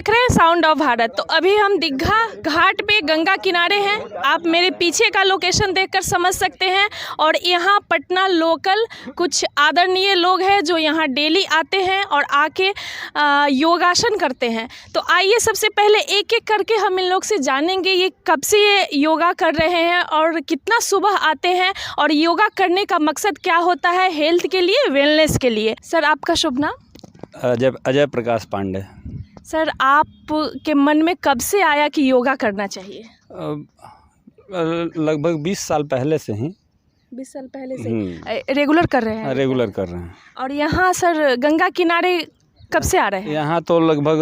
देख रहे हैं साउंड ऑफ भारत। तो अभी हम दीघा घाट पे गंगा किनारे हैं। आप मेरे पीछे का लोकेशन देखकर समझ सकते हैं। और यहाँ पटना लोकल कुछ आदरणीय लोग हैं जो यहाँ डेली आते हैं और आके योगासन करते हैं। तो आइए सबसे पहले एक एक करके हम इन लोग से जानेंगे ये कब से ये योगा कर रहे हैं और कितना सुबह आते हैं और योगा करने का मकसद क्या होता है हेल्थ के लिए, वेलनेस के लिए। सर, आपका शुभ नाम? अजय प्रकाश पांडे। सर, आप के मन में कब से आया कि योगा करना चाहिए? लगभग 20 साल पहले से ही। 20 साल पहले से रेगुलर कर रहे हैं? रेगुलर कर रहे हैं। और यहाँ सर गंगा किनारे कब से आ रहे हैं? यहाँ तो लगभग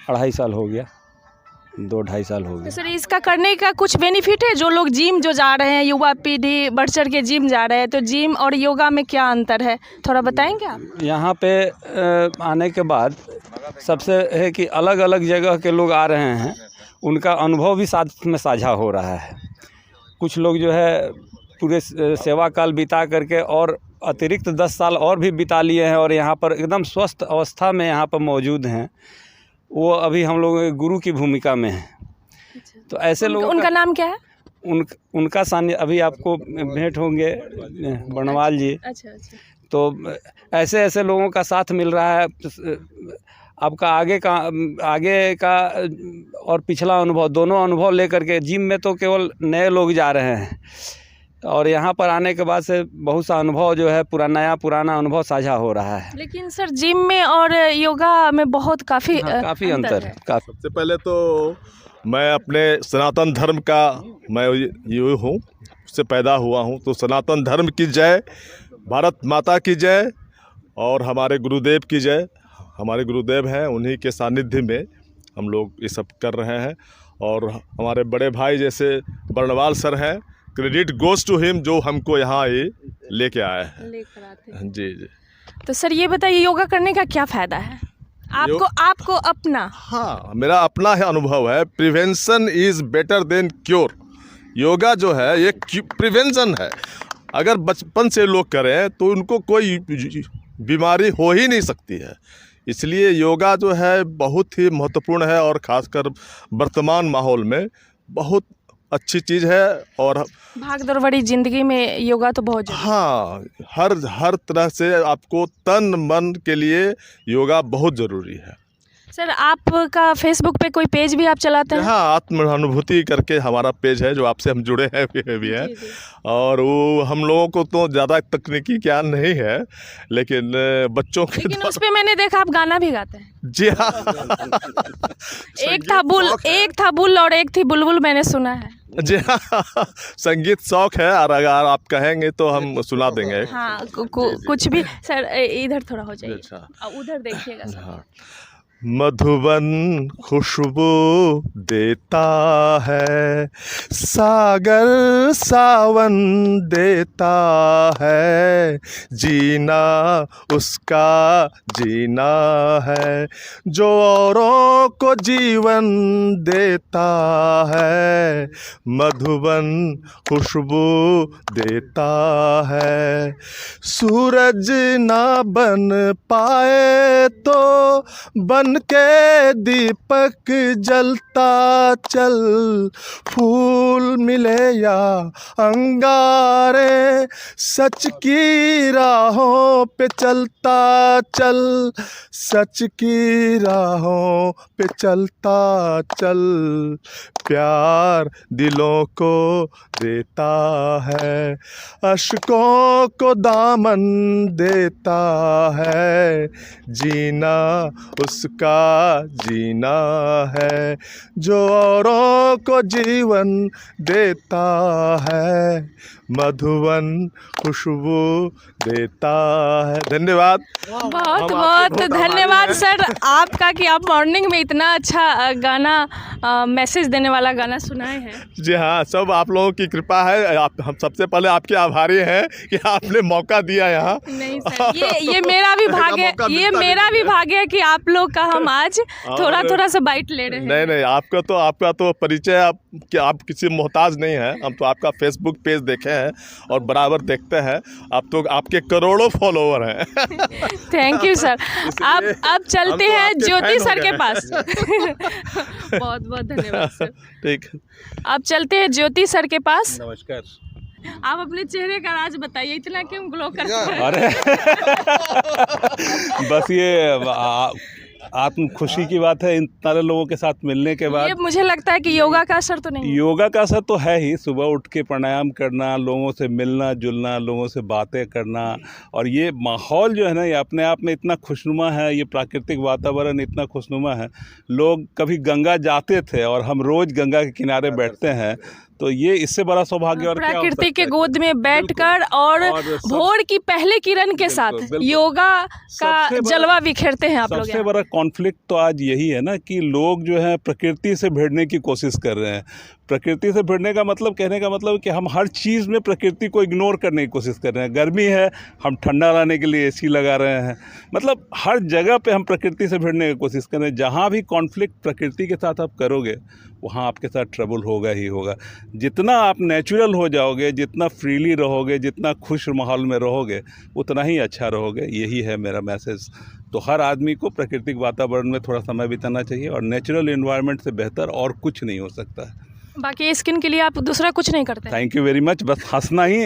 2.5 साल हो गया, 2-2.5 साल हो तो गया। सर इसका करने का कुछ बेनिफिट है? जो लोग जिम जो जा रहे हैं, युवा पीढ़ी बढ़ चढ़ के जिम जा रहे हैं, तो जिम और योगा में क्या अंतर है, थोड़ा बताएंगे आप? यहाँ पे आने के बाद सबसे है कि अलग अलग जगह के लोग आ रहे हैं, उनका अनुभव भी साथ में साझा हो रहा है। कुछ लोग जो है पूरे सेवा काल बिता करके और अतिरिक्त 10 साल और भी बिता लिए हैं और यहाँ पर एकदम स्वस्थ अवस्था में यहाँ पर मौजूद हैं। वो अभी हम लोग गुरु की भूमिका में हैं। तो ऐसे लोगों उनका नाम क्या है? उनका सानिध्य अभी आपको भेंट होंगे, बणवाल जी। अच्छा। तो ऐसे ऐसे लोगों का साथ मिल रहा है। आपका आगे का और पिछला अनुभव, दोनों अनुभव लेकर के जिम में तो केवल नए लोग जा रहे हैं और यहाँ पर आने के बाद से बहुत सा अनुभव जो है पुराना अनुभव साझा हो रहा है। लेकिन सर जिम में और योगा में बहुत काफ़ी अंतर है। सबसे पहले तो मैं अपने सनातन धर्म का मैं ये हूँ, उससे पैदा हुआ हूँ। तो सनातन धर्म की जय, भारत माता की जय और हमारे गुरुदेव की जय। हमारे गुरुदेव हैं, उन्हीं के सानिध्य में हम लोग ये सब कर रहे हैं। और हमारे बड़े भाई जैसे बर्णवाल सर हैं, क्रेडिट गोज टू हिम, जो हमको यहाँ ये लेके आए हैं। लेकर आते हैं। जी। तो सर ये बताइए योगा करने का क्या फ़ायदा है आपको अपना? हाँ, मेरा अपना है अनुभव है। Prevention is better than cure. Yoga जो है ये प्रिवेंशन है। अगर बचपन से लोग करें तो उनको कोई बीमारी हो ही नहीं सकती है। इसलिए योगा जो है बहुत ही महत्वपूर्ण है और ख़ासकर वर्तमान माहौल में बहुत अच्छी चीज़ है। और भाग दौड़ भरी ज़िंदगी में योगा तो बहुत हाँ, हर तरह से आपको तन मन के लिए योगा बहुत ज़रूरी है। सर आपका फेसबुक पे कोई पेज भी आप चलाते हैं? हाँ, आत्मानुभूति करके हमारा पेज है, जो आपसे हम जुड़े हैं भी हैं। और वो हम लोगों को तो ज़्यादा तकनीकी ज्ञान नहीं है, लेकिन बच्चों के लेकिन उस पे मैंने देखा आप गाना भी गाते हैं। जी हाँ। एक था बुल और एक थी बुलबुल, मैंने सुना है। जी हाँ, संगीत शौक है और अगर आप कहेंगे तो हम सुना देंगे। हाँ, कुछ भी। सर इधर थोड़ा हो जाइए। अच्छा। उधर देखिएगा। हाँ। मधुबन खुशबू देता है, सागर सावन देता है, जीना उसका जीना है, जो औरों को जीवन देता है, मधुबन खुशबू देता है। सूरज ना बन पाए तो बन के दीपक जलता चल, फूल मिले या अंगारे, सच की राहों पे चलता चल, सच की राहों पे चलता चल, प्यार दिलों को देता है, अश्कों को दामन देता है, जीना उसका जीना है, जो औरों को जीवन देता है, मधुबन खुशबू देता है। धन्यवाद। बहुत बहुत धन्यवाद सर आपका कि आप मॉर्निंग में इतना अच्छा गाना मैसेज देने वाला गाना सुनाए हैं। जी हाँ, सब आप लोगों की कृपा है। हम सबसे पहले आपके आभारी हैं कि आपने मौका दिया यहाँ। नहीं सर, ये मेरा भी भाग्य है, मौका ये मिलता मेरा भी भाग्य है कि आप लोग का हम आज थोड़ा थोड़ा सा बाइट ले रहे हैं। नहीं, आपका तो परिचय आप किसी मोहताज नहीं है। हम तो आपका फेसबुक पेज देखे हैं और बराबर देखते हैं। आप तो आपके करोड़ों फॉलोवर हैं। Thank you sir. अब चलते हम तो हैं आपके ज्योति फैन सर हो के गए। पास। बहुत बहुत धन्यवाद सर। ठीक। अब चलते हैं ज्योति सर के पास। नमस्कार। आप अपने चेहरे का राज बताइए, इतना क्यों ग्लो करते हैं? अरे बस ये आत्म खुशी की बात है इन सारे लोगों के साथ मिलने के बाद। ये मुझे लगता है कि योगा का असर तो नहीं है। योगा का असर तो है ही। सुबह उठ के प्राणायाम करना, लोगों से मिलना जुलना, लोगों से बातें करना, और ये माहौल जो है ना, ये अपने आप में इतना खुशनुमा है। ये प्राकृतिक वातावरण इतना खुशनुमा है। लोग कभी गंगा जाते थे और हम रोज़ गंगा के किनारे बैठते हैं, तो ये इससे बड़ा सौभाग्य और क्या हो प्रकृति सकता के है? गोद में बैठकर और भोर की पहले किरण के साथ बिल्कुल। योगा का सबसे बड़ा- जलवा बिखेरते हैं आप लोग सबसे यहाँ। बड़ा कॉन्फ्लिक्ट तो आज यही है ना कि लोग जो है प्रकृति से भिड़ने की कोशिश कर रहे हैं। प्रकृति से भिड़ने का मतलब, कहने का मतलब कि हम हर चीज़ में प्रकृति को इग्नोर करने की कोशिश कर रहे हैं। गर्मी है, हम ठंडा लाने के लिए एसी लगा रहे हैं। मतलब हर जगह पे हम प्रकृति से भिड़ने की कोशिश कर रहे हैं। जहाँ भी कॉन्फ्लिक्ट प्रकृति के साथ आप करोगे, वहाँ आपके साथ ट्रबल होगा ही होगा। जितना आप नेचुरल हो जाओगे, जितना फ्रीली रहोगे, जितना खुश माहौल में रहोगे, उतना ही अच्छा रहोगे। यही है मेरा मैसेज। तो हर आदमी को प्राकृतिक वातावरण में थोड़ा समय बिताना चाहिए, और नेचुरल एनवायरनमेंट से बेहतर और कुछ नहीं हो सकता है। बाकी स्किन के लिए आप दूसरा कुछ नहीं करते? Thank you very much. बस हंसना ही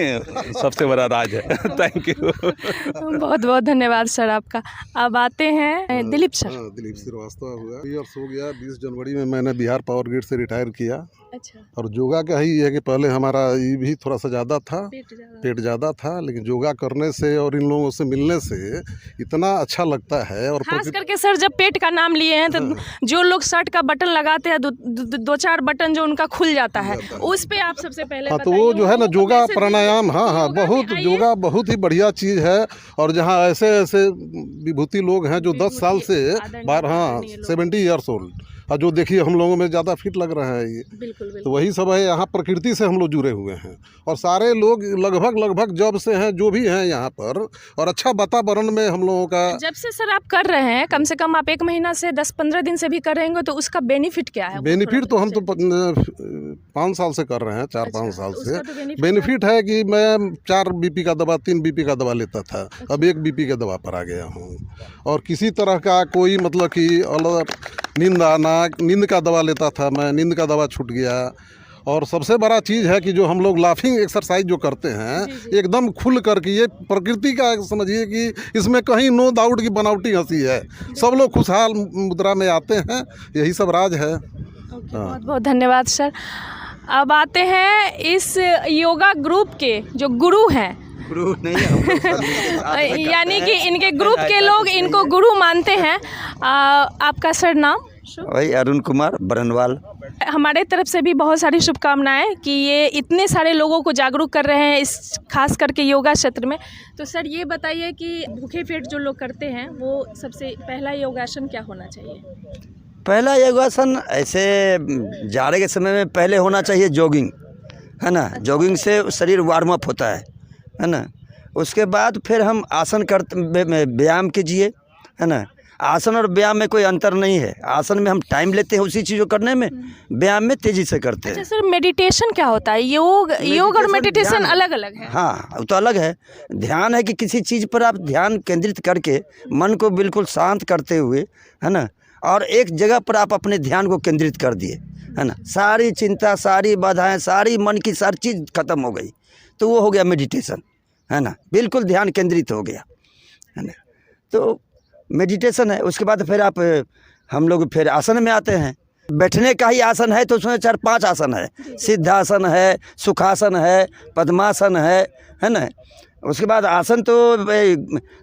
सबसे बड़ा राज है। Thank you. बहुत बहुत धन्यवाद सर आपका। अब आते हैं दिलीप सर। हाँ, दिलीप श्रीवास्तव हुआ। ईयर्स हो गया। 20 जनवरी में मैंने बिहार पावर ग्रिड से रिटायर किया। अच्छा, और योगा का ही है कि पहले हमारा ये भी थोड़ा सा ज़्यादा था, पेट ज़्यादा था, लेकिन योगा करने से और इन लोगों से मिलने से इतना अच्छा लगता है। और खास करके सर जब पेट का नाम लिए हैं तो जो लोग शर्ट का बटन लगाते हैं, दो चार बटन जो उनका खुल जाता है, उस पे आप सबसे पहले हाँ, तो वो जो है ना योगा प्राणायाम, हाँ, बहुत योगा बहुत ही बढ़िया चीज़ है। और जहाँ ऐसे ऐसे विभूति लोग हैं जो 10 साल से 70 ईयर्स ओल्ड, और जो देखिए हम लोगों में ज़्यादा फिट लग रहा है ये। बिल्कुल तो वही सब है। यहाँ प्रकृति से हम लोग जुड़े हुए हैं, और सारे लोग लगभग जब से हैं जो भी हैं यहाँ पर, और अच्छा वातावरण में हम लोगों का। जब से सर आप कर रहे हैं, कम से कम आप 1 महीना से 10-15 दिन से भी कर रहेंगे, तो उसका बेनिफिट क्या है? बेनिफिट तो हम तो 5 साल से कर रहे हैं, 4-5 साल से। बेनिफिट है कि मैं 4 बीपी का दवा, 3 बीपी का दवा लेता था, अब 1 बीपी का दवा पर आ गया हूँ। और किसी तरह का कोई मतलब कि अलग नींद आना, नींद का दवा लेता था मैं, नींद का दवा छूट गया। और सबसे बड़ा चीज़ है कि जो हम लोग लाफिंग एक्सरसाइज जो करते हैं, एकदम खुल करके, ये प्रकृति का समझिए कि इसमें कहीं नो डाउट की बनावटी हंसी है। सब लोग खुशहाल मुद्रा में आते हैं, यही सब राज है। बहुत बहुत धन्यवाद सर। अब आते हैं इस योगा ग्रुप के जो गुरु हैं, गुरु नहीं यानी कि इनके ग्रुप के लोग इनको गुरु मानते हैं। आपका सर नाम? वही अरुण कुमार बरनवाल। हमारे तरफ से भी बहुत सारी शुभकामनाएं कि ये इतने सारे लोगों को जागरूक कर रहे हैं इस खास करके योगा क्षेत्र में। तो सर ये बताइए कि भूखे पेट जो लोग करते हैं, वो सबसे पहला योगासन क्या होना चाहिए? पहला योगासन ऐसे जाड़े के समय में पहले होना चाहिए जॉगिंग, है ना। जॉगिंग से शरीर वार्म अप होता है ना। उसके बाद फिर हम आसन करते, व्यायाम कीजिए, है ना। आसन और व्यायाम में कोई अंतर नहीं है। आसन में हम टाइम लेते हैं उसी चीज़ को करने में, व्यायाम में तेज़ी से करते हैं। अच्छा सर, मेडिटेशन क्या होता है? योग और मेडिटेशन अलग अलग है? हाँ, वो तो अलग है। ध्यान है कि किसी चीज़ पर आप ध्यान केंद्रित करके मन को बिल्कुल शांत करते हुए, है ना, और एक जगह पर आप अपने ध्यान को केंद्रित कर दिए, है ना। सारी चिंता, सारी बाधाएं, सारी मन की सारी चीज़ खत्म हो गई, तो वो हो गया मेडिटेशन, है ना। बिल्कुल ध्यान केंद्रित हो गया, है ना। तो मेडिटेशन है। उसके बाद फिर हम लोग फिर आसन में आते हैं। बैठने का ही आसन है तो उसमें 4-5 आसन है। सिद्धासन है, सुखासन है, पद्मासन है ना। उसके बाद आसन तो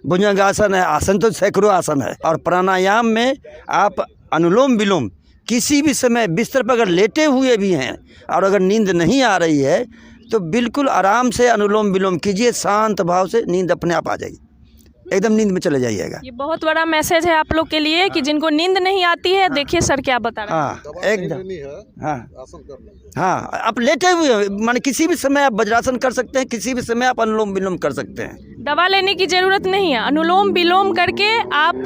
भुजंगासन है। आसन तो सैकड़ों आसन है। और प्राणायाम में आप अनुलोम विलोम किसी भी समय बिस्तर पर अगर लेटे हुए भी हैं और अगर नींद नहीं आ रही है तो बिल्कुल आराम से अनुलोम विलोम कीजिए, शांत भाव से नींद अपने आप आ जाएगी। एकदम नींद में चले जाइएगा। ये बहुत बड़ा मैसेज है आप लोग के लिए कि जिनको नींद नहीं आती है, देखिए सर क्या बता रहे हैं। हाँ एकदम। नहीं है, हाँ आसन करना। हाँ, आप लेटे हुए माने किसी भी समय आप वज्रासन कर सकते हैं, किसी भी समय आप अनुलोम विलोम कर सकते हैं। दवा लेने की ज़रूरत नहीं है, अनुलोम विलोम करके आप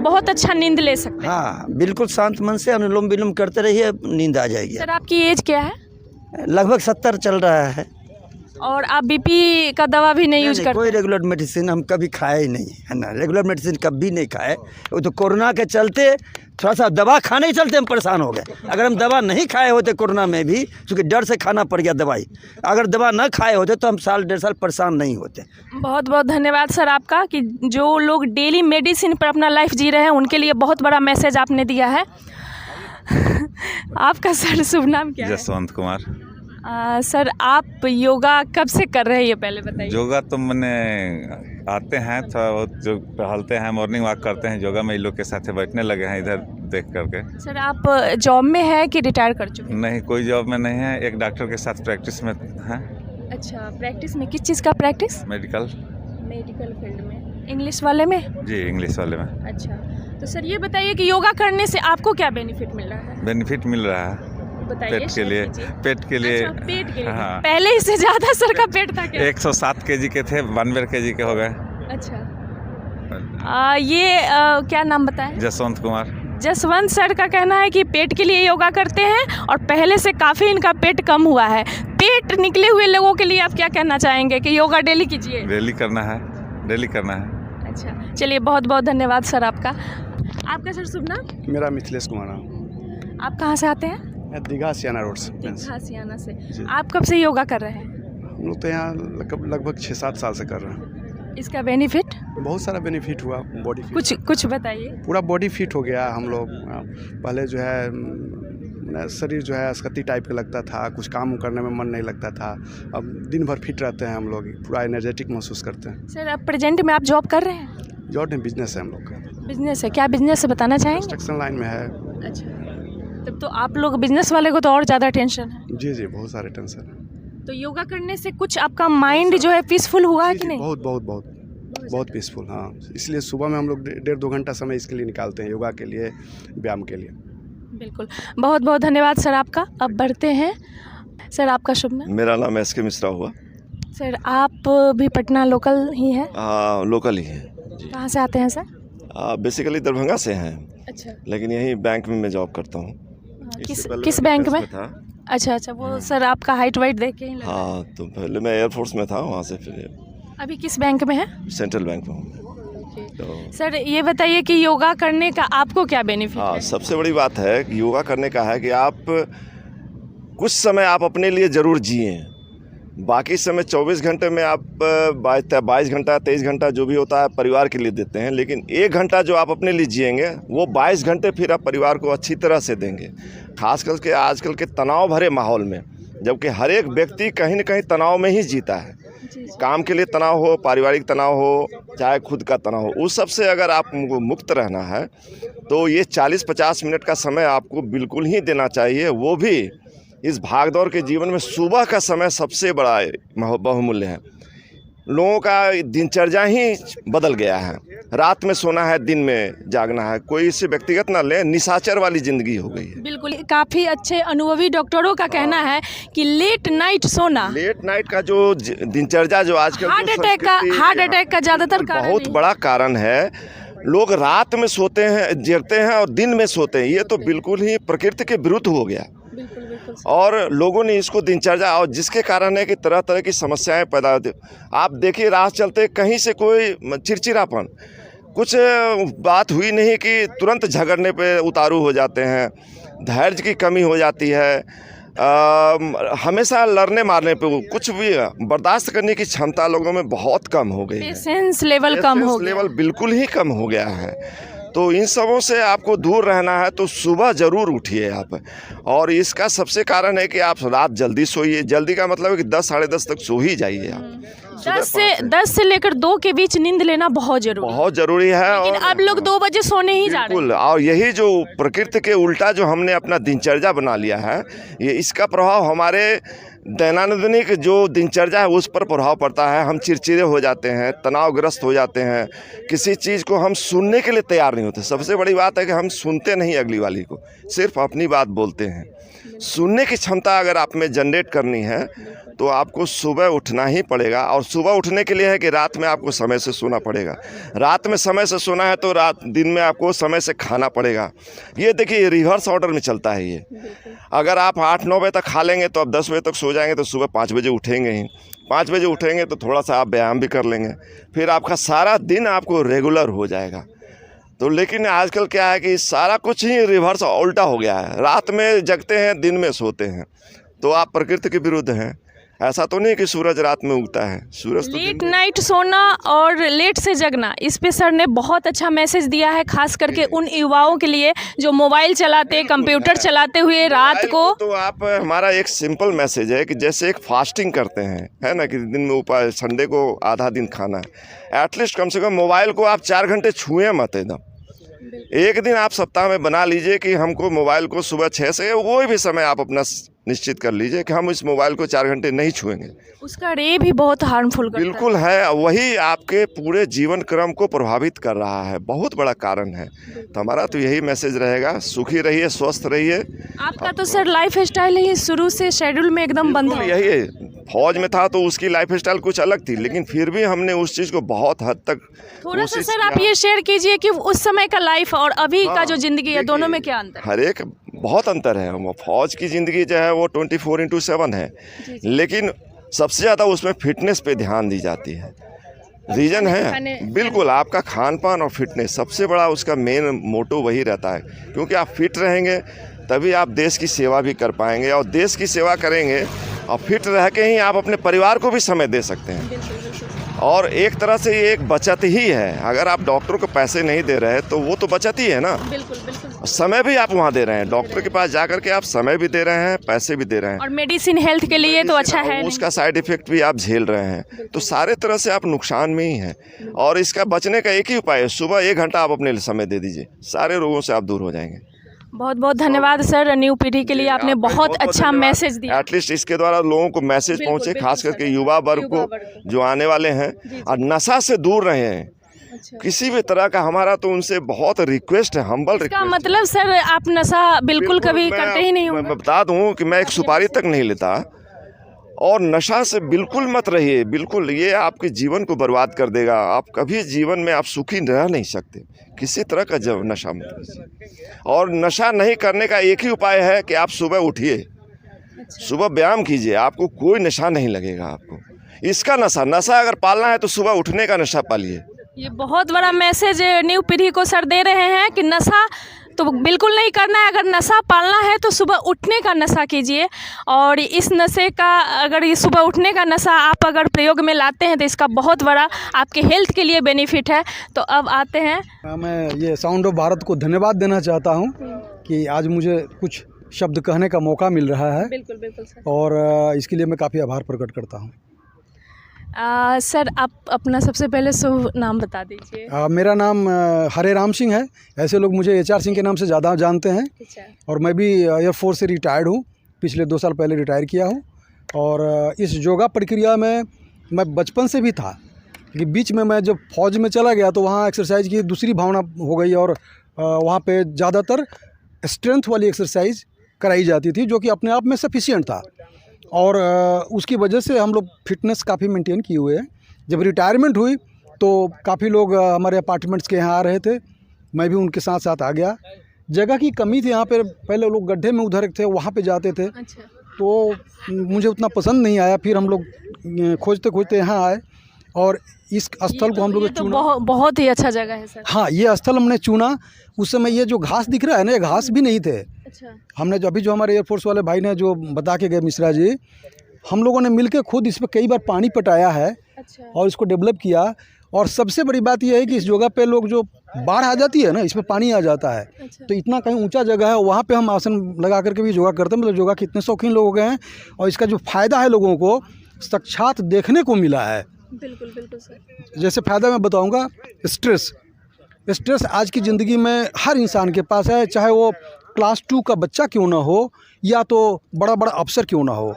बहुत अच्छा नींद ले सकते हैं। हाँ बिल्कुल, शांत मन से अनुलोम विलोम करते रहिए, नींद आ जाएगी। सर आपकी एज क्या है? लगभग 70 चल रहा है। और आप बीपी का दवा भी नहीं यूज नहीं, करते? कोई रेगुलर मेडिसिन हम कभी खाए ही नहीं है ना, रेगुलर मेडिसिन कभी नहीं खाए। वो तो कोरोना के चलते थोड़ा सा दवा खाने के चलते हम परेशान हो गए। अगर हम दवा नहीं खाए होते कोरोना में भी, क्योंकि डर से खाना पड़ गया दवाई, अगर दवा ना खाए होते तो हम साल 1.5 साल परेशान नहीं होते। बहुत बहुत धन्यवाद सर आपका कि जो लोग डेली मेडिसिन पर अपना लाइफ जी रहे हैं उनके लिए बहुत बड़ा मैसेज आपने दिया है। आपका सर शुभ नाम क्या है? जसवंत कुमार। सर आप योगा कब से कर रहे हैं ये पहले बताइए। योगा तो मैंने आते हैं, थोड़ा बहुत जो टहलते हैं, मॉर्निंग वॉक करते हैं, योगा में इन लोग के साथ बैठने लगे हैं इधर देख करके। सर आप जॉब में है कि रिटायर कर चुके हैं? नहीं, कोई जॉब में नहीं है, एक डॉक्टर के साथ प्रैक्टिस में हैं। अच्छा, प्रैक्टिस में किस चीज़ का प्रैक्टिस? मेडिकल फील्ड में, इंग्लिश वाले में? जी, इंग्लिश वाले में। अच्छा, तो सर ये बताइए कि योगा करने से आपको क्या बेनिफिट मिल रहा है? बेनिफिट मिल रहा है बताइए। पेट के लिए। पेट के लिए। अच्छा, पेट के लिए। हाँ। पहले इससे ज़्यादा सर का पेट था क्या? 107 kg के थे, 92 kg के हो गए। अच्छा, ये क्या नाम बताएं? जसवंत कुमार। जसवंत सर का कहना है कि पेट के लिए योगा करते हैं और पहले से काफ़ी इनका पेट कम हुआ है। पेट निकले हुए लोगों के लिए आप क्या कहना चाहेंगे कि योगा डेली कीजिए? डेली करना है, डेली करना है। अच्छा, चलिए बहुत बहुत धन्यवाद सर आपका। आपका सर शुभ नाम? मेरा मिथिलेश कुमार नाम। आप कहाँ से आते हैं? मैं दीघा सियाना रोड से। दीघा सियाना से। आप कब से योगा कर रहे हैं? हम लोग तो यहाँ लगभग 6-7 साल से कर रहे हैं। इसका बेनिफिट? बहुत सारा बेनिफिट हुआ, बॉडी कुछ बताइए। पूरा बॉडी फिट हो गया हम लोग। पहले जो है शरीर जो है अस्कती टाइप का लगता था, कुछ काम करने में मन नहीं लगता था। अब दिन भर फिट रहते हैं हम लोग, पूरा एनर्जेटिक महसूस करते हैं। सर अब प्रेजेंट में आप जॉब कर रहे हैं? जॉब में बिजनेस है हम लोग का। बिजनेस है, क्या बिजनेस है बताना चाहेंगे? कंस्ट्रक्शन लाइन में है। अच्छा, तब तो आप लोग बिजनेस वाले को तो और ज़्यादा टेंशन है। जी, बहुत सारे टेंशन है। तो योगा करने से कुछ आपका माइंड जो है पीसफुल हुआ है कि नहीं? बहुत पीसफुल। हाँ, इसलिए सुबह में हम लोग 1.5-2 घंटा समय इसके लिए निकालते हैं, योगा के लिए, व्यायाम के लिए। बिल्कुल, बहुत बहुत धन्यवाद सर आपका। अब बढ़ते हैं, सर आपका शुभ नाम? मेरा नाम SK मिश्रा हुआ। सर आप भी पटना लोकल ही हैं? लोकल ही है जी। कहाँ से आते हैं सर? बेसिकली दरभंगा से हैं। अच्छा, लेकिन यहीं बैंक में मैं जॉब करता हूँ। किस बैंक में? था। अच्छा, वो सर आपका हाइट वाइट देख के ही लगा। हाँ, तो पहले मैं एयरफोर्स में था, वहाँ से फिर अभी किस बैंक में है? सेंट्रल बैंक में हूँ। तो सर ये बताइए कि योगा करने का आपको क्या बेनिफिट हाँ, है? सबसे बड़ी बात है कि योगा करने का है कि आप कुछ समय आप अपने लिए ज़रूर जिए। बाकी समय 24 घंटे में आप 22 घंटा 23 घंटा जो भी होता है परिवार के लिए देते हैं, लेकिन 1 घंटा जो आप अपने लिए जिएंगे वो 22 घंटे फिर आप परिवार को अच्छी तरह से देंगे। खास करके आजकल के तनाव भरे माहौल में, जबकि हर एक व्यक्ति कहीं न कहीं तनाव में ही जीता है। काम के लिए तनाव हो, पारिवारिक तनाव हो, चाहे खुद का तनाव हो, उस सब से अगर आपको मुक्त रहना है तो ये 40-50 मिनट का समय आपको बिल्कुल ही देना चाहिए। वो भी इस भागदौड़ के जीवन में सुबह का समय सबसे बड़ा बहुमूल्य है। लोगों का दिनचर्या ही बदल गया है, रात में सोना है, दिन में जागना है। कोई इसे व्यक्तिगत ना ले, निशाचर वाली ज़िंदगी हो गई है। बिल्कुल, काफ़ी अच्छे अनुभवी डॉक्टरों का कहना है कि लेट नाइट सोना, लेट नाइट का जो दिनचर्या जो आजकल हार्ट अटैक का ज़्यादातर कारण बहुत बड़ा कारण है। लोग रात में सोते हैं, जगते हैं और दिन में सोते हैं, ये तो बिल्कुल ही प्रकृति के विरुद्ध हो गया। और लोगों ने इसको दिनचर्या, और जिसके कारण है कि तरह तरह की समस्याएं पैदा होती। आप देखिए राह चलते कहीं से कोई चिड़चिड़ापन, कुछ बात हुई नहीं कि तुरंत झगड़ने पे उतारू हो जाते हैं, धैर्य की कमी हो जाती है, हमेशा लड़ने मारने पे, कुछ भी बर्दाश्त करने की क्षमता लोगों में बहुत कम हो गई है। पेशेंस लेवल कम हो गया, लेवल बिल्कुल ही कम हो गया है। तो इन सबों से आपको दूर रहना है तो सुबह ज़रूर उठिए आप। और इसका सबसे कारण है कि आप रात जल्दी सोइए। जल्दी का मतलब है कि 10-10:30 तक सो ही जाइए आप। 10 से लेकर 2 के बीच नींद लेना बहुत जरूरी है। लेकिन अब लोग 2 बजे सोने ही जा रहे हैं। बिल्कुल, और यही जो प्रकृति के उल्टा जो हमने अपना दिनचर्या बना लिया है, ये इसका प्रभाव हमारे दैनंदिन जो दिनचर्या है उस पर प्रभाव पड़ता है। हम चिड़चिड़े हो जाते हैं, तनावग्रस्त हो जाते हैं, किसी चीज़ को हम सुनने के लिए तैयार नहीं होते। सबसे बड़ी बात है कि हम सुनते नहीं अगली वाली को, सिर्फ अपनी बात बोलते हैं। सुनने की क्षमता अगर आप में जनरेट करनी है तो आपको सुबह उठना ही पड़ेगा, और सुबह उठने के लिए है कि रात में आपको समय से सोना पड़ेगा। रात में समय से सोना है तो दिन में आपको समय से खाना पड़ेगा। ये देखिए रिवर्स ऑर्डर में चलता है ये। अगर आप 8-9 बजे तक खा लेंगे तो आप 10 बजे तक सो जाएंगे, तो सुबह 5 बजे उठेंगे ही। 5 बजे उठेंगे तो थोड़ा सा आप व्यायाम भी कर लेंगे, फिर आपका सारा दिन आपको रेगुलर हो जाएगा। तो लेकिन आजकल क्या है कि सारा कुछ ही रिवर्स उल्टा हो गया है। रात में जगते हैं, दिन में सोते हैं, तो आप प्रकृति के विरुद्ध हैं। ऐसा तो नहीं कि सूरज रात में उगता है, सूरज तो लेट नाइट सोना और लेट से जगना, इस पे सर ने बहुत अच्छा मैसेज दिया है, खास करके उन युवाओं के लिए जो मोबाइल चलाते, कंप्यूटर चलाते हुए रात को। तो आप हमारा एक सिंपल मैसेज है कि जैसे एक फास्टिंग करते हैं, है ना, कि दिन में ऊपर संडे को आधा दिन खाना है, एटलीस्ट कम से कम मोबाइल को आप 4 घंटे छुएं मत। एकदम एक दिन आप सप्ताह में बना लीजिए कि हमको मोबाइल को सुबह 6 से कोई भी समय आप अपना निश्चित कर लीजिए कि हम इस मोबाइल को 4 घंटे नहीं छुएंगे। उसका रे भी बहुत हार्मफुल करता बिल्कुल है, वही आपके पूरे जीवन क्रम को प्रभावित कर रहा है, बहुत बड़ा कारण है। तो हमारा तो यही मैसेज रहेगा, सुखी रहिए, स्वस्थ रहिए। आपका तो सर लाइफ स्टाइल ही शुरू से शेड्यूल में एकदम बंद है। यही है, फौज में था तो उसकी लाइफ स्टाइल कुछ अलग थी, लेकिन फिर भी हमने उस चीज़ को बहुत हद तक थोड़ा सा सर आप ये शेयर कीजिए कि उस समय का लाइफ और अभी का जो जिंदगी है, दोनों में क्या अंतर है? हर एक बहुत अंतर है। वो फौज की ज़िंदगी जो है वो 24/7 है, लेकिन सबसे ज़्यादा उसमें फिटनेस पे ध्यान दी जाती है। रीज़न है बिल्कुल आपका खान पान और फिटनेस, सबसे बड़ा उसका मेन मोटो वही रहता है। क्योंकि आप फिट रहेंगे तभी आप देश की सेवा भी कर पाएंगे, और देश की सेवा करेंगे और फिट रह के ही आप अपने परिवार को भी समय दे सकते हैं। और एक तरह से ये एक बचत ही है। अगर आप डॉक्टर को पैसे नहीं दे रहे तो वो तो बचत ही है ना। बिल्कुल बिल्कुल। समय भी आप वहाँ दे रहे हैं, डॉक्टर के पास जाकर के आप समय भी दे रहे हैं, पैसे भी दे रहे हैं, और मेडिसिन हेल्थ के लिए तो अच्छा है, उसका साइड इफेक्ट भी आप झेल रहे हैं। तो सारे तरह से आप नुकसान में ही हैं। और इसका बचने का एक ही उपाय है, सुबह 1 घंटा आप अपने लिए समय दे दीजिए, सारे रोगों से आप दूर हो जाएंगे। बहुत बहुत धन्यवाद सर, न्यू पीढ़ी के लिए आपने बहुत अच्छा मैसेज दिया। एटलीस्ट इसके द्वारा लोगों को मैसेज पहुंचे, खास करके युवा वर्ग को जो आने वाले हैं, और नशा से दूर रहे हैं। किसी भी तरह का हमारा तो उनसे बहुत रिक्वेस्ट है, हम्बल रिक्वेस्ट। इसका मतलब सर आप नशा बिल्कुल कभी करते ही नहीं हो? मैं बता दूं कि मैं एक सुपारी तक नहीं लेता, और नशा से बिल्कुल मत रहिए, बिल्कुल। ये आपके जीवन को बर्बाद कर देगा। आप कभी जीवन में आप सुखी रह नहीं सकते, किसी तरह का जब नशा मत कीजिए। और नशा नहीं करने का एक ही उपाय है कि आप सुबह उठिए, सुबह व्यायाम कीजिए, आपको कोई नशा नहीं लगेगा। आपको इसका नशा अगर पालना है तो सुबह उठने का नशा पालिए। ये बहुत बड़ा मैसेज न्यू पीढ़ी को सर दे रहे हैं कि नशा तो बिल्कुल नहीं करना है, अगर नशा पालना है तो सुबह उठने का नशा कीजिए। और इस नशे का, अगर ये सुबह उठने का नशा आप अगर प्रयोग में लाते हैं तो इसका बहुत बड़ा आपके हेल्थ के लिए बेनिफिट है। तो अब आते हैं, मैं ये साउंड ऑफ भारत को धन्यवाद देना चाहता हूँ कि आज मुझे कुछ शब्द कहने का मौका मिल रहा है। बिल्कुल बिल्कुल सर। और इसके लिए मैं काफ़ी आभार प्रकट करता हूँ। सर आप अपना सबसे पहले शुभ नाम बता दीजिए। मेरा नाम हरे राम सिंह है, ऐसे लोग मुझे HR सिंह के नाम से ज़्यादा जानते हैं। और मैं भी एयरफोर्स से रिटायर्ड हूँ, पिछले 2 साल पहले रिटायर किया हूँ। और इस योगा प्रक्रिया में मैं बचपन से भी था, कि बीच में मैं जब फौज में चला गया तो वहाँ एक्सरसाइज की दूसरी भावना हो गई, और वहाँ पे ज़्यादातर स्ट्रेंथ वाली एक्सरसाइज कराई जाती थी, जो कि अपने आप में सफिशिएंट था। और उसकी वजह से हम लोग फिटनेस काफ़ी मेंटेन किए हुए हैं। जब रिटायरमेंट हुई तो काफ़ी लोग हमारे अपार्टमेंट्स के यहाँ आ रहे थे, मैं भी उनके साथ साथ आ गया। जगह की कमी थी यहाँ पे, पहले लोग गड्ढे में उधर थे, वहाँ पे जाते थे। अच्छा। तो मुझे उतना पसंद नहीं आया, फिर हम लोग खोजते खोजते यहाँ आए और इस स्थल को हम लोग चुना। बहुत ही अच्छा जगह है सर। हाँ, ये स्थल हमने चुना। उस समय ये जो घास दिख रहा है ना, ये घास भी नहीं थे। अच्छा। हमने जो हमारे एयरफोर्स वाले भाई ने जो बता के गए, मिश्रा जी, हम लोगों ने मिलकर खुद इस पर कई बार पानी पटाया है। अच्छा। और इसको डेवलप किया। और सबसे बड़ी बात यह है कि इस जगह पे लोग, जो बाढ़ आ जाती है ना, इसमें पानी आ जाता है। अच्छा। तो इतना कहीं ऊंचा जगह है, वहाँ पे हम आसन लगा करके भी योगा करते हैं। मतलब योगा के इतने शौकीन लोग हो गए हैं, और इसका जो फ़ायदा है लोगों को साक्षात देखने को मिला है। बिल्कुल बिल्कुल सर। जैसे फ़ायदा मैं बताऊँगा, स्ट्रेस आज की ज़िंदगी में हर इंसान के पास है, चाहे वो क्लास 2 का बच्चा क्यों ना हो, या तो बड़ा अफसर क्यों ना हो।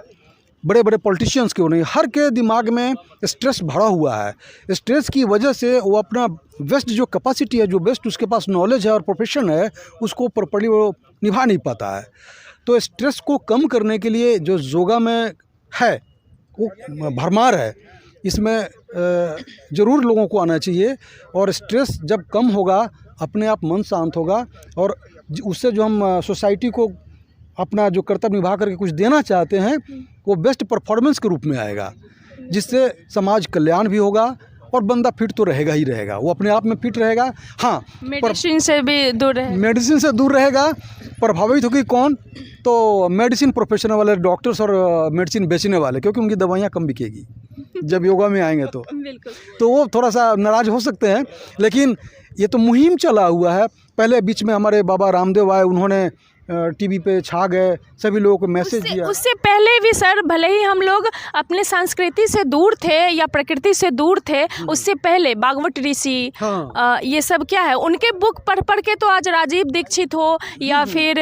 बड़े बड़े पॉलिटिशियंस क्यों नहीं, हर के दिमाग में स्ट्रेस भरा हुआ है। स्ट्रेस की वजह से वो अपना बेस्ट जो कैपेसिटी है, जो बेस्ट उसके पास नॉलेज है और प्रोफेशन है, उसको प्रॉपर्ली वो निभा नहीं पाता है। तो स्ट्रेस को कम करने के लिए जो योगा में है वो भरमार है, इसमें ज़रूर लोगों को आना चाहिए। और स्ट्रेस जब कम होगा, अपने आप मन शांत होगा, और उससे जो हम सोसाइटी को अपना जो कर्तव्य निभा करके कुछ देना चाहते हैं वो बेस्ट परफॉर्मेंस के रूप में आएगा, जिससे समाज कल्याण भी होगा और बंदा फिट तो रहेगा ही रहेगा, वो अपने आप में फिट रहेगा। हाँ, मेडिसिन से भी दूर रहे, मेडिसिन से दूर रहेगा। प्रभावित होगी कौन? तो मेडिसिन प्रोफेशनल वाले डॉक्टर्स और मेडिसिन बेचने वाले, क्योंकि उनकी दवाइयाँ कम बिकेगी जब योगा में आएंगे तो वो थोड़ा सा नाराज़ हो सकते हैं। लेकिन ये तो मुहिम चला हुआ है। पहले बीच में हमारे बाबा रामदेव आए, उन्होंने टीवी पे छा गए, सभी लोगों को मैसेज दिया। उससे पहले भी सर, भले ही हम लोग अपने संस्कृति से दूर थे या प्रकृति से दूर थे, उससे पहले भागवत ऋषि, ये सब क्या है, उनके बुक पढ़ पढ़ के तो आज राजीव दीक्षित हो या फिर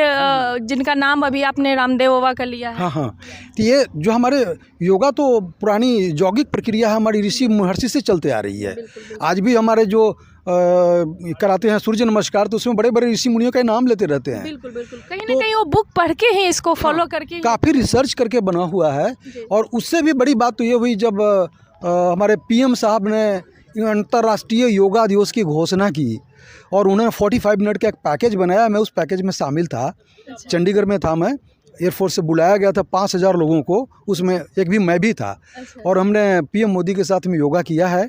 जिनका नाम अभी आपने रामदेव बाबा का लिया है। हाँ, तो ये जो हमारे योगा तो पुरानी यौगिक प्रक्रिया है, हमारी ऋषि महर्षि से चलते आ रही है। आज भी हमारे जो कराते हैं सूर्य नमस्कार, तो उसमें बड़े बड़े ऋषि मुनियों का नाम लेते रहते हैं। बिल्कुल बिल्कुल, कहीं ना कहीं वो बुक पढ़ के ही इसको फॉलो करके काफ़ी रिसर्च करके बना हुआ है। और उससे भी बड़ी बात तो ये हुई जब हमारे पीएम साहब ने अंतर्राष्ट्रीय योगा दिवस की घोषणा की और उन्होंने 45 मिनट का एक पैकेज बनाया। मैं उस पैकेज में शामिल था, चंडीगढ़ में था, मैं एयरफोर्स से बुलाया गया था 5000 लोगों को, उसमें एक भी मैं भी था। और हमने पीएम मोदी के साथ में योगा किया है।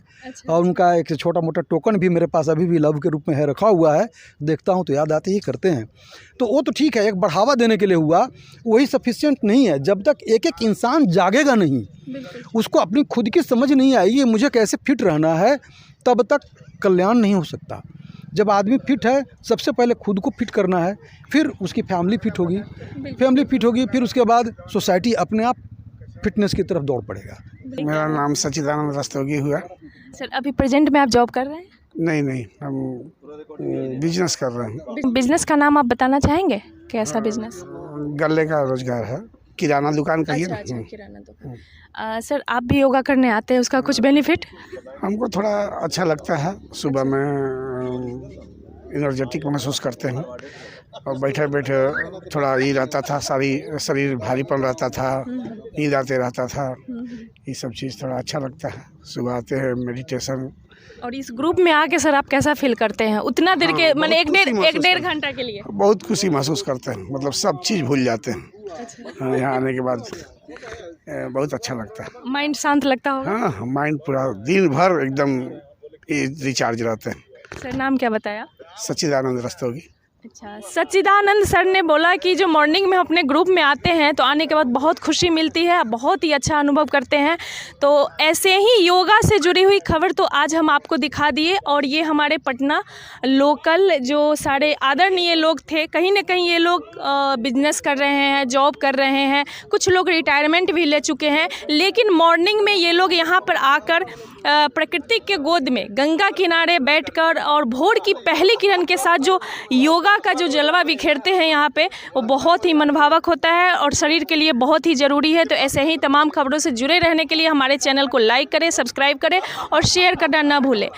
और उनका एक छोटा मोटा टोकन भी मेरे पास अभी भी लव के रूप में है, रखा हुआ है। देखता हूँ तो याद आते ही करते हैं। तो वो तो ठीक है, एक बढ़ावा देने के लिए हुआ, वही सफिशिएंट नहीं है। जब तक एक एक इंसान जागेगा नहीं, उसको अपनी खुद की समझ नहीं आएगी मुझे कैसे फिट रहना है, तब तक कल्याण नहीं हो सकता। जब आदमी फिट है, सबसे पहले खुद को फिट करना है, फिर उसकी फैमिली फिट होगी, फिर उसके बाद सोसाइटी अपने आप फिटनेस की तरफ दौड़ पड़ेगा। मेरा नाम सच्चिदानंद रस्तोगी हुआ। सर, अभी प्रेजेंट में आप जॉब कर रहे हैं? नहीं, हम बिजनेस कर रहे हैं। बिजनेस का नाम आप बताना चाहेंगे? कैसा बिजनेस? गल्ले का रोजगार है, किराना दुकान का ही। अच्छा, किराना दुकान। सर, आप भी योगा करने आते हैं, उसका कुछ बेनिफिट? हमको थोड़ा अच्छा लगता है, सुबह में एनर्जेटिक महसूस करते हैं और बैठे बैठे थोड़ा ये रहता था, सारी शरीर भारीपन रहता था, नींद आते रहता था, ये सब चीज़ थोड़ा अच्छा लगता है। सुबह आते हैं, मेडिटेशन। और इस ग्रुप में आके सर आप कैसा फील करते हैं उतना देर के, मैंने एक डेढ़ घंटा के लिए? बहुत खुशी महसूस करते हैं, मतलब सब चीज़ भूल जाते हैं। यहाँ आने के बाद बहुत अच्छा लगता है, माइंड शांत लगता होगा। हाँ, माइंड पूरा दिन भर एकदम रिचार्ज रहते हैं। सर, नाम क्या बताया? सच्चिदानंद रस्तोगी। अच्छा, सच्चिदानंद सर ने बोला कि जो मॉर्निंग में अपने ग्रुप में आते हैं तो आने के बाद बहुत खुशी मिलती है, बहुत ही अच्छा अनुभव करते हैं। तो ऐसे ही योगा से जुड़ी हुई खबर तो आज हम आपको दिखा दिए। और ये हमारे पटना लोकल जो सारे आदरणीय लोग थे, कहीं ना कहीं ये लोग बिजनेस कर रहे हैं, जॉब कर रहे हैं, कुछ लोग रिटायरमेंट भी ले चुके हैं, लेकिन मॉर्निंग में ये लोग यहाँ पर आकर प्रकृति के गोद में गंगा किनारे बैठकर और भोर की पहली किरण के साथ जो योगा का जो जलवा बिखेरते हैं यहाँ पे, वो बहुत ही मनभावक होता है और शरीर के लिए बहुत ही ज़रूरी है। तो ऐसे ही तमाम खबरों से जुड़े रहने के लिए हमारे चैनल को लाइक करें, सब्सक्राइब करें और शेयर करना ना भूलें।